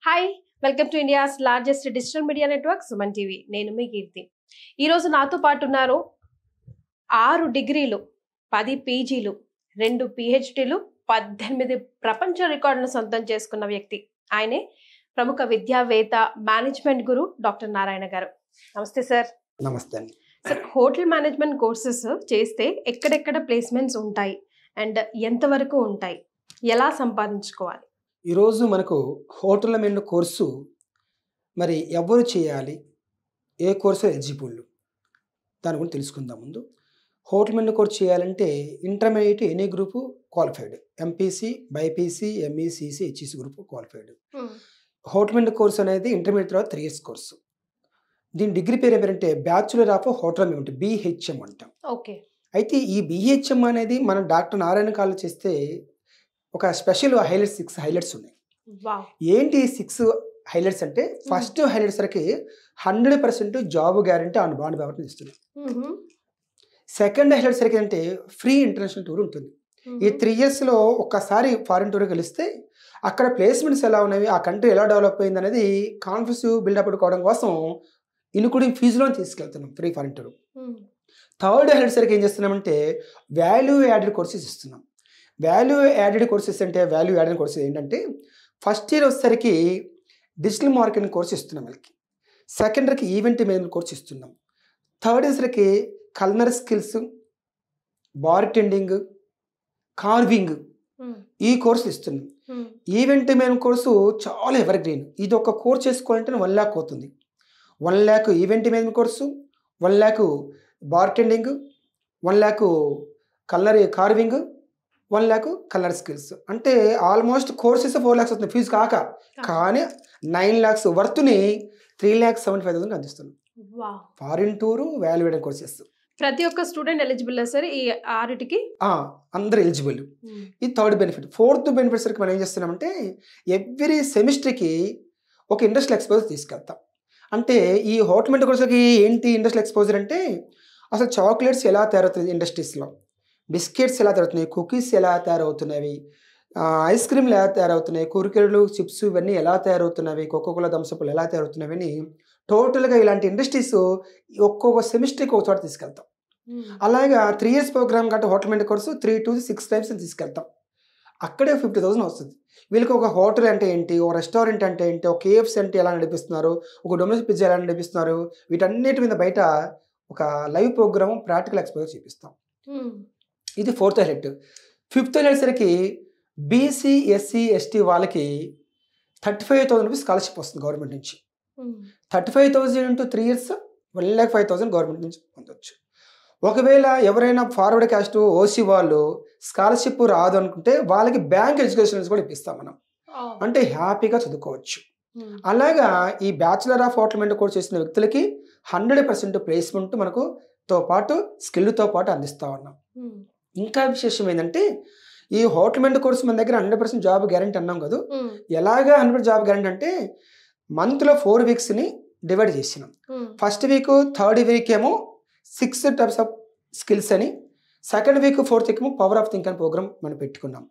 Hi welcome to India's largest digital media network Suman TV. నేను మీ కీర్తి. ఈరోజు నాతో పాటు ఉన్నారు 6 డిగ్రీలు, 10 పీజీలు, 2 పిహెచ్డీలు, 18 ప్రపంచ రికార్డులను సొంతం చేసుకున్న వ్యక్తి. ఆయనే ప్రముఖ విద్యావేత్త, మేనేజ్మెంట్ గురు డాక్టర్ నారాయణ గారు. నమస్తే సార్. నమస్తే అండి. సార్, హోటల్ మేనేజ్మెంట్ కోర్సెస్ చేస్తే ఎక్కడెక్కడ ప్లేస్మెంట్స్ ఉంటాయి అండ్ ఎంతవరకు ఉంటాయి, ఎలా సంపాదించుకోవాలి? ఈరోజు మనకు హోటల్ మేనేజ్మెంట్ కోర్సు మరి ఎవరు చేయాలి, ఏ కోర్సు ఎలిజిబుల్, దాని గురించి తెలుసుకుందాం. ముందు హోటల్ మేనేజ్మెంట్ కోర్సు చేయాలంటే intermediate any group qualified, MPC, BiPC, MECC, HEC group qualified. Hotel management course అనేది ఇంటర్మీడియట్ తర్వాత 3 years కోర్సు. దీని డిగ్రీ పేరు ఏమంటే bachelor of hotel management, BHM అంటాం. ఓకే. అయితే ఈ BHM అనేది మనం డాక్టర్ నారాయణ కాళ్ళు చేస్తే ఒక స్పెషల్ హైలైట్స్, 6 హైలైట్స్ ఉన్నాయి. ఏంటి 6 హైలైట్స్ అంటే, ఫస్ట్ హైలైట్స్ వరకు 100% job guarantee on bond paper ఇస్తుంది. సెకండ్ హైలైట్స్ వరకు అంటే ఫ్రీ ఇంటర్నేషనల్ టూర్ ఉంటుంది. ఈ 3 yearsలో ఒక్కసారి ఫారిన్ టూర్ కలిస్తే అక్కడ ప్లేస్మెంట్స్ ఎలా ఉన్నవి, ఆ కంట్రీ ఎలా డెవలప్ అయింది అనేది కాన్ఫిడెన్స్ బిల్డప్ కావడం కోసం ఇన్క్లూడింగ్ ఫీజులో తీసుకెళ్తున్నాం free foreign tour. Third highlights వరకు ఏం చేస్తున్నామంటే వాల్యూ యాడెడ్ కోర్సెస్ ఇస్తున్నాం. వాల్యూ యాడెడ్ కోర్సెస్ అంటే, వాల్యూ యాడెడ్ కోర్సెస్ ఏంటంటే, ఫస్ట్ ఇయర్ వచ్చేసరికి డిజిటల్ మార్కెటింగ్ కోర్స్ ఇస్తున్నాం వాళ్ళకి. సెకండ్ ఇయర్కి ఈవెంట్ మేనేజ్మెంట్ కోర్స్ ఇస్తున్నాం. థర్డ్ ఇయర్కి culinary skills, bartending, carving, ఈ కోర్సులు ఇస్తున్నాం. ఈవెంట్ మేనేజ్మెంట్ కోర్సు చాలా ఎవర్ గ్రీన్. ఇది ఒక కోర్స్ చేసుకోవాలంటే 1 lakh అవుతుంది. 1 lakh event management course, 1 lakh bar tending, 1 lakh culinary carving, 1 lakh colour skills. అంటే ఆల్మోస్ట్ కోర్సెస్ 4 lakhs అవుతుంది ఫీజు కాక. కానీ 9 lakhs వర్త్ని 3,75,000 అందిస్తున్నాం. Foreign tour, value added courses. ప్రతి ఒక్క స్టూడెంట్ ఎలిజిబుల్ సార్ ఈ 6టికి? అందరు ఎలిజిబుల్. ఈ థర్డ్ బెనిఫిట్. ఫోర్త్ బెనిఫిట్స్ వరకు మనం ఏం చేస్తున్నామంటే ఎవ్రీ సెమిస్టర్కి ఒక ఇండస్ట్రియల్ ఎక్స్పోజర్ తీసుకెళ్తాం. అంటే ఈ హోటల్ మేనేజ్మెంట్ కోర్సులకి ఏంటి ఇండస్ట్రియల్ ఎక్స్పోజర్ అంటే, అసలు చాక్లెట్స్ ఎలా తయారవుతుంది ఇండస్ట్రీస్లో, బిస్కెట్స్ ఎలా తయారవుతున్నాయి, కుకీస్ ఎలా తయారవుతున్నవి, ఐస్ క్రీమ్లు ఎలా తయారవుతున్నాయి, కుర్కురేలు, చిప్స్ ఇవన్నీ ఎలా తయారవుతున్నవి, కోకోకోలా, థమ్సప్లు ఎలా తయారవుతున్నవి అని టోటల్గా ఇలాంటి ఇండస్ట్రీస్ ఒక్కొక్క సెమిస్టర్కి ఒక చోట తీసుకెళ్తాం. అలాగా 3 years ప్రోగ్రామ్ కాబట్టి hotel management course 3 to 6 times తీసుకెళ్తాం. అక్కడే 50,000 వస్తుంది. వీళ్ళకి ఒక హోటల్ అంటే ఏంటి, ఒక రెస్టారెంట్ అంటే ఏంటి, ఒక KFC అంటే ఎలా నడిపిస్తున్నారు, ఒక డొమినోస్ పిజ్జా ఎలా నడిపిస్తున్నారు, వీటన్నిటి మీద బయట ఒక లైవ్ ప్రోగ్రామ్, ప్రాక్టికల్ ఎక్స్పోజర్ చూపిస్తాం. ఇది 4th హైలైట్. 5th హైలైట్ సరికి BC, SC, ST వాళ్ళకి 35,000 రూపీస్ స్కాలర్షిప్ వస్తుంది గవర్నమెంట్ నుంచి. 35,000 into 3 years 1,05,000 గవర్నమెంట్ నుంచి పొందొచ్చు. ఒకవేళ ఎవరైనా ఫార్వర్డ్ క్యాస్ట్, ఓసీ వాళ్ళు స్కాలర్షిప్ రాదు అనుకుంటే వాళ్ళకి బ్యాంక్ ఎడ్యుకేషన్ కూడా ఇప్పిస్తాం మనం. అంటే హ్యాపీగా చదువుకోవచ్చు. అలాగా ఈ bachelor of hotel management course చేసిన వ్యక్తులకి 100% ప్లేస్మెంట్ మనకు తో పాటు స్కిల్తో పాటు అందిస్తూ ఉన్నాం. ఇంకా విశేషం ఏంటంటే, ఈ హోటల్ మేనేజ్మెంట్ కోర్స్ మన దగ్గర 100% జాబ్ గ్యారెంటీ అన్నాం కదా. ఎలాగా 100% జాబ్ గ్యారెంటీ అంటే, మంత్లో 4 weeksని డివైడ్ చేసినాం. ఫస్ట్ వీక్, థర్డ్ వీక్ ఏమో 6 types ఆఫ్ స్కిల్స్ అని, సెకండ్ వీక్, ఫోర్త్ వీక్ ఏమో పవర్ ఆఫ్ థింక్ అని ప్రోగ్రామ్ మనం పెట్టుకున్నాం.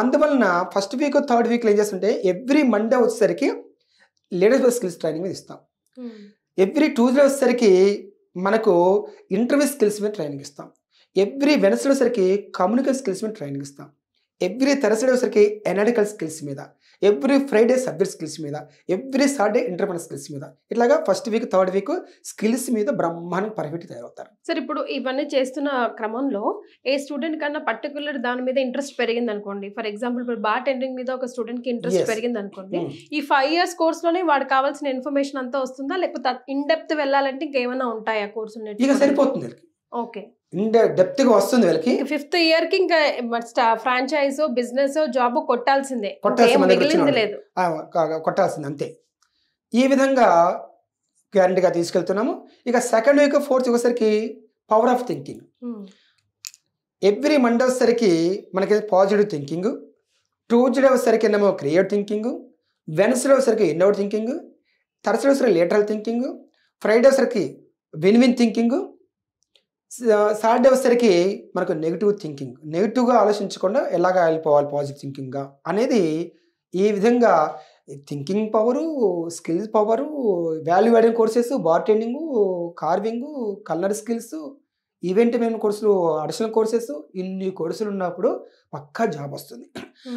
అందువలన ఫస్ట్ వీక్, థర్డ్ వీక్లో ఏం చేస్తుంటే ఎవ్రీ మండే వచ్చేసరికి లీడర్షిప్ స్కిల్స్ ట్రైనింగ్ మీద ఇస్తాం. ఎవ్రీ ట్యూస్డే వచ్చేసరికి మనకు ఇంటర్వ్యూ స్కిల్స్ మీద ట్రైనింగ్ ఇస్తాం. ఎవ్రీ వెనస్డే వచ్చేసరికి కమ్యూనికేషన్ స్కిల్స్ మీద ట్రైనింగ్ ఇస్తాం. ఎవ్రీ థర్స్డే వచ్చేసరికి ఎనాలిటికల్ స్కిల్స్ మీద, ఎవ్రీ ఫ్రైడే సబ్జెక్ట్ స్కిల్స్ మీద, ఎవ్రీ సాటర్డే ఎంటర్ప్రెన్యూర్ స్కిల్స్ మీద, ఇట్లాగా first week, third week skills మీద బ్రహ్మాండంగా పర్ఫెక్ట్ తయారవుతారు. సార్, ఇప్పుడు ఇవన్నీ చేస్తున్న క్రమంలో ఏ స్టూడెంట్ కన్నా పర్టికులర్ దాని మీద ఇంట్రెస్ట్ పెరిగింది అనుకోండి, ఫర్ ఎగ్జాంపుల్ ఇప్పుడు బార్ టెండరింగ్ మీద ఒక స్టూడెంట్ కి ఇంట్రెస్ట్ పెరిగింది అనుకోండి, ఈ 5 years కోర్సులోనే వాడికి కావాల్సిన ఇన్ఫర్మేషన్ అంతా వస్తుందా, లేకపోతే ఇన్ డెప్త్ వెళ్ళాలంటే ఇంకేమైనా ఉంటాయా కోర్సు? ఇక సరిపోతుంది. ఓకే, డెప్త్ గా వస్తుంది వీళ్ళకి. 5th year కి ఇంకా ఫ్రాంచైజ్, బిజినెస్, జాబ్ కొట్టాల్సిందే, మిగిలింది లేదు, కొట్టాల్సింది అంతే. ఈ విధంగా గ్యారంటీగా తీసుకెళ్తున్నాము. ఇక సెకండ్ వీక్, ఫోర్త్ వచ్చేసరికి power of thinking. Every Monday వచ్చేసరికి మనకి పాజిటివ్ థింకింగ్, ట్యూస్డే వచ్చేసరికి ఏమో క్రియేటివ్ థింకింగ్, వెన్స్డే వచ్చేసరికి ఇన్నోవేటివ్ థింకింగ్, థర్స్డే వచ్చేసరికి లేటరల్ థింకింగ్, ఫ్రైడే వచ్చేసరికి విన్ విన్ థింకింగ్, సాటర్డే వచ్చేసరికి మనకు నెగిటివ్ థింకింగ్, నెగిటివ్గా ఆలోచించకుండా ఎలాగా వెళ్ళిపోవాలి పాజిటివ్ థింకింగ్గా అనేది. ఈ విధంగా thinking power, skills power, value adding courses, bartending, carving, colour skills, event management కోర్సులు, అడిషనల్ కోర్సెస్, ఇన్ని కోర్సులు ఉన్నప్పుడు పక్కా జాబ్ వస్తుంది.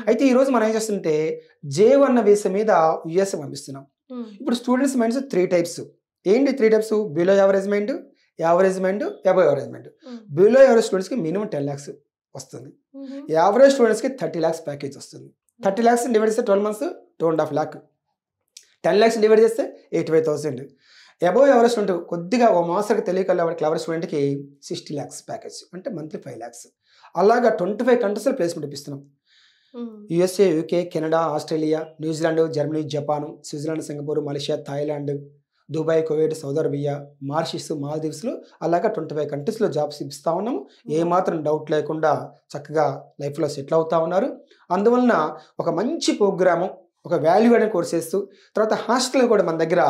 అయితే ఈరోజు మనం ఏం చేస్తుంటే J1 వీసా మీద యుఎస్ పంపిస్తున్నాం. ఇప్పుడు స్టూడెంట్స్ మైండ్స్ 3 టైప్స్. ఏంటి 3 types? Below average mind, average mind, above average mind. Below average స్టూడెంట్స్కి మినిమం 10 lakhs వస్తుంది. యావరేజ్ స్టూడెంట్స్కి 30 lakhs ప్యాకేజ్ వస్తుంది. 30 lakhs డివైడ్ చేస్తే 12 months 2.5 lakh. 10 lakhs డివైడ్ చేస్తే 85,000. అబవ్ యావరేజ్ స్టూడెంట్ కొద్దిగా ఓ మాస్టర్కి తెలియకల్లా క్లవర్ స్టూడెంట్కి 60 lakhs ప్యాకేజ్, అంటే మంత్లీ 5 lakhs. అలాగా 25 కంట్రీస్లో ప్లేస్మెంట్ ఇప్పిస్తున్నాం. USA, UK, Canada, Australia, New Zealand, Germany, Japan, Switzerland, Singapore, Malaysia, Thailand, Dubai, Kuwait, Saudi Arabia, Mauritius, మాల్దీవ్స్లో అలాగా 25 కంట్రీస్లో జాబ్స్ ఇప్పిస్తూ ఉన్నాము. ఏమాత్రం డౌట్ లేకుండా చక్కగా లైఫ్లో సెటిల్ అవుతూ ఉన్నారు. అందువలన ఒక మంచి ప్రోగ్రాము, ఒక వాల్యూ యాడెడ్ కోర్సెస్, తర్వాత హాస్టల్ కూడా మన దగ్గర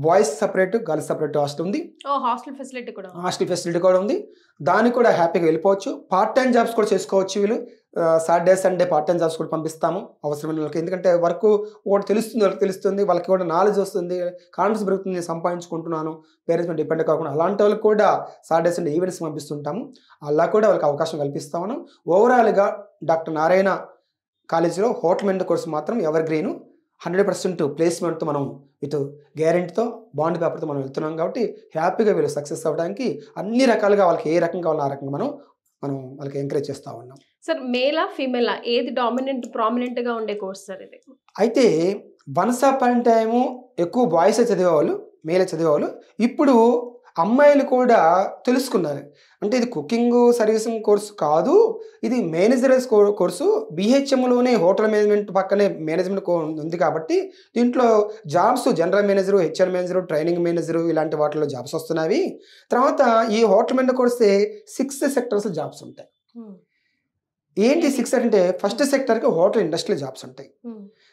boys separate, girls separate hostel ఉంది. హాస్టల్ ఫెసిలిటీ కూడా ఉంది. దానికి కూడా హ్యాపీగా వెళ్ళిపోవచ్చు. పార్ట్ టైం జాబ్స్ కూడా చేసుకోవచ్చు. వీళ్ళు Saturday, Sunday part time jobs కూడా పంపిస్తాము అవసరమైన వాళ్ళకి. ఎందుకంటే వర్క్ ఒకటి తెలుస్తుంది, వాళ్ళకి కూడా నాలెడ్జ్ వస్తుంది, కాన్ఫిడెన్స్ పెరుగుతుంది, సంపాదించుకుంటున్నాను, పేరెంట్స్ మీద డిపెండ్ కాకుండా అలాంటి వాళ్ళకి కూడా సాటర్డే, సండే ఈవెంట్స్ పంపిస్తుంటాము. అలా కూడా వాళ్ళకి అవకాశం కల్పిస్తాము. ఓవరాల్గా డాక్టర్ నారాయణ కాలేజీలో హోటల్ మేనేజ్మెంట్ కోర్సు మాత్రం ఎవర్ గ్రీన్, 100% ప్లేస్మెంట్తో మనం విత్ గ్యారెంటీతో బాండ్ పేపర్తో మనం వెళ్తున్నాం. కాబట్టి హ్యాపీగా వీళ్ళు సక్సెస్ అవ్వడానికి అన్ని రకాలుగా వాళ్ళకి ఏ రకంగా కావాలో ఆ రకంగా మనం వాళ్ళకి ఎంకరేజ్ చేస్తూ ఉన్నాం. సార్ మేలా ఫీమేలా ఏది ప్రామినెంట్గా ఉండే కోర్స్ సార్ ఇది? అయితే వన్స్ అపాన్ టైము ఎక్కువ బాయ్స్ చదివేవాళ్ళు, మేలే చదివేవాళ్ళు. ఇప్పుడు అమ్మాయిలు కూడా తెలుసుకున్నారు. అంటే ఇది కుకింగ్ సర్వీసింగ్ కోర్సు కాదు, ఇది మేనేజర్స్ కోర్సు. BHMలోనే హోటల్ మేనేజ్మెంట్ పక్కనే మేనేజ్మెంట్ ఉంది కాబట్టి దీంట్లో jobs general manager, HR manager, training manager ఇలాంటి వాటిలో జాబ్స్ వస్తున్నాయి. తర్వాత ఈ హోటల్ మేనేజ్మెంట్ కోర్సే 6 sectors జాబ్స్ ఉంటాయి. ఏంటి 6 అంటే ఫస్ట్ సెక్టర్కి హోటల్ ఇండస్ట్రీలో జాబ్స్ ఉంటాయి,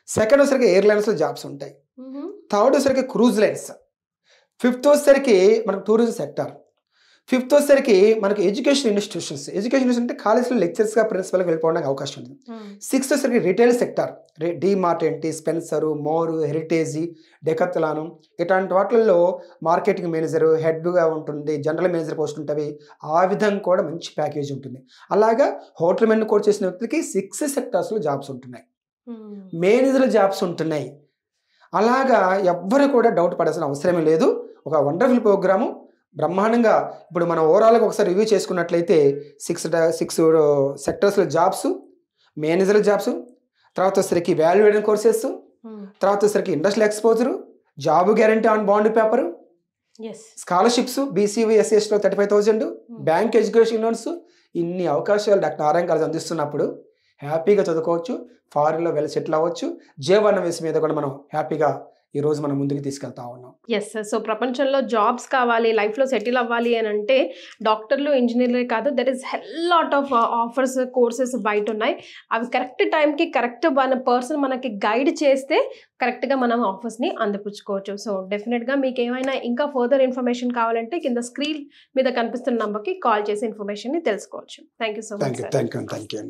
సెకండ్ వచ్చరికి ఎయిర్లైన్స్లో జాబ్స్ ఉంటాయి, థర్డ్ వచ్చరికి క్రూజ్ లైన్స్, ఫిఫ్త్ వచ్చరికి మనకు టూరిజం సెక్టర్, ఫిఫ్త్ వచ్చరికి మనకి ఎడ్యుకేషన్ ఇన్స్టిట్యూషన్స్ అంటే కాలేజ్లో లెక్చర్స్గా ప్రిన్సిపల్గా వెళ్ళిపోవడానికి అవకాశం ఉంది. సిక్స్త్ వచ్చరికి రిటైల్ సెక్టర్, డీమార్ట్ ఏంటి, స్పెన్సరు, మోరు, హెరిటేజ్, డెకత్లాను ఇట్లాంటి వాటిల్లో మార్కెటింగ్ మేనేజరు, హెడ్గా ఉంటుంది, జనరల్ మేనేజర్ పోస్ట్ ఉంటుంది. ఆ విధంగా కూడా మంచి ప్యాకేజ్ ఉంటుంది. అలాగా హోటల్ మేనేజ్మెంట్ కోర్స్ చేసిన వ్యక్తికి 6 sectorsలో జాబ్స్ ఉంటున్నాయి, మేనేజర్ జాబ్స్ ఉంటున్నాయి. అలాగా ఎవ్వరు కూడా డౌట్ పడాల్సిన అవసరమే లేదు. ఒక వండర్ఫుల్ ప్రోగ్రాము బ్రహ్మాండంగా. ఇప్పుడు మనం ఓవరాల్గా ఒకసారి రివ్యూ చేసుకున్నట్లయితే 6 sectorsలో జాబ్స్, మేనేజర్ జాబ్స్, తర్వాత వచ్చరికి వాల్యూ యాడెడ్ కోర్సెస్, తర్వాత వచ్చరికి industrial exposure, job guarantee on bond paper, scholarships BCV SCSలో 35,000, bank education loans, ఇన్ని అవకాశాలు డాక్టర్ నారాయణ కాలేజ్ అందిస్తున్నప్పుడు హ్యాపీగా చదువుకోవచ్చు, ఫారిన్లో వెళ్ళి సెటిల్ అవ్వచ్చు. J1 వీసా మీద కూడా మనం హ్యాపీగా ఈరోజు మనం ముందుకు తీసుకెళ్తా ఉన్నాం. Yes sir. సో ప్రపంచంలో జాబ్స్ కావాలి, లైఫ్లో సెటిల్ అవ్వాలి అని అంటే డాక్టర్లు, ఇంజనీర్లే కాదు, that is lot of offers, courses బయట ఉన్నాయి. అవి కరెక్ట్ టైంకి కరెక్ట్ పర్సన్ మనకి గైడ్ చేస్తే కరెక్ట్గా మనం ఆఫర్స్ని అందిపుచ్చుకోవచ్చు. సో డెఫినెట్గా మీకు ఏమైనా ఇంకా ఫర్దర్ ఇన్ఫర్మేషన్ కావాలంటే కింద స్క్రీన్ మీద కనిపిస్తున్న నంబర్కి కాల్ చేసి ఇన్ఫర్మేషన్ని తెలుసుకోవచ్చు. Thank you so much. Thank you.